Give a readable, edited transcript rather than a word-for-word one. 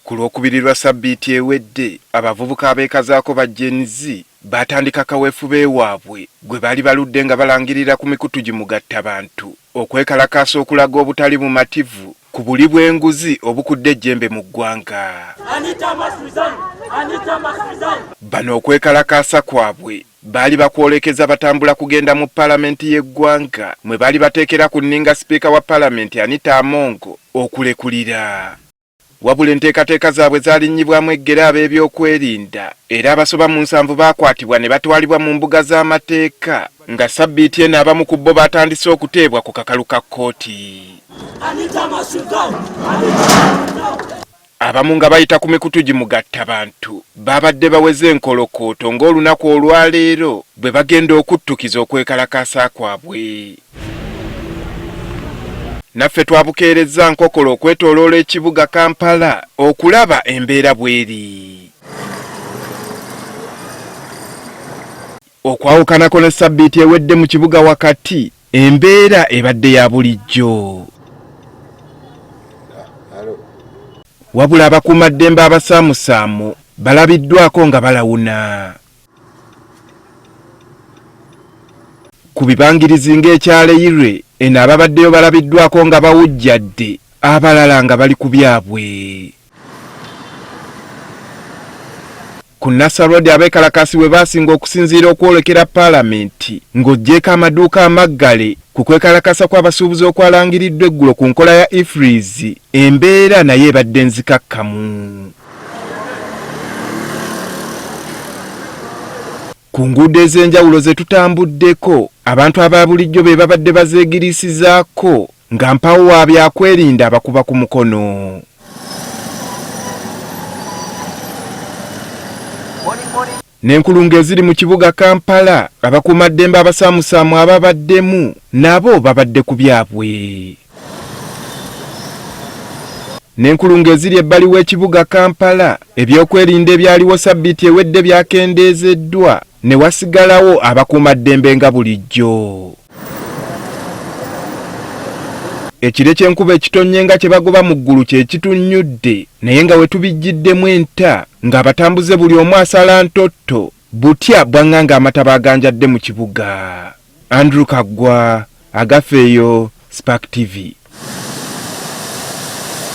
Ku Lwokubiri lwa Ssabbiiti ewedde, abavubuka abeekazaako ba Gen Z batandika kaweefube waabwe gwe baali baludde nga balangirira ku mikutu gimugattabantu okwekalakaasa okulaga obutali bumativu ku buli bw'enguzi obukudde ejjembe mu ggwanga. Bano okwekalakaasa kwabwe baali bakwolekeza batambula kugenda mu Paalamenti y'eggwanga mwe baali bateekera ku nninga Sipiika wa Paalamenti Anita Among okulekulira. Wabula enteekateeka zaabwe zaalinnyibwamu eggere ab'ebyokwerinda era abasoba mu 7 baakwatibwa ne batwalibwa mu mbuga z'amateeka nga Ssabbiiti eno abamu ku bo batandise okuteebwa ku kakalu ka kkooti. Abamu nga bayita ku mikutu gimugattabantu babadde baweze enkolokooto ng'olunaku olwaleero bwe bagenda okuttukiza okwekalakaasa kwabwe. Naffe twabukeerezza Nkokolo okwetooloola ekibuga Kampala okulaba embeera bweri. Okwawukanako ne Ssabbiiti ewedde mu kibuga wakati, embeera ebadde ya bulijjo. Wabula abakuumaddembe abasaamusaamu balabiddwako nga balawuna. Ku bibangirizi ng'ekyaleyirwe eno ababaddeyo balabiddwako nga bawujjadde, abalala nga bali ku byabwe. Ku Nassau Road abeekalakaasi we baasinga okusinziira okwolekera Paalamenti ng'oggyeko amaduuka amaggale ku kwekalakasa kw'abasuubuzi okwalangiriddwa eggulo ku nkola ya Ifreeze, embeera naye ebadde nzikakkamu. Ku nguudo ez'enjawulo ze tutambuddeko, abantu aba bulijjo be babadde bazeegirisizaako nga mpawo wa byakwerinda abakuba ku mukono. N'enkulungo eziri mu kibuga Kampala, abakuumaddembe abasaamusaamu ababaddemu nabo babadde ku byabwe. N'enkulungo eziri ebbali w'ekibuga Kampala, ebyokwerinda ebyaliwo Ssabbiiti ewedde byakendeezeddwa ne wasigalawo abakuumaddembe nga bulijjo. Ekire ky'enkuba ekitonye nga kye bagoba mu ggulu kye kitunnyudde, naye nga we tubijjiddemu enta ng'abatambuze buli omu asala ntotto, butya bwanga ng'amataba aganjadde mu kibuga. Andrew Kaggwa, Agafeeyo, Spark TV.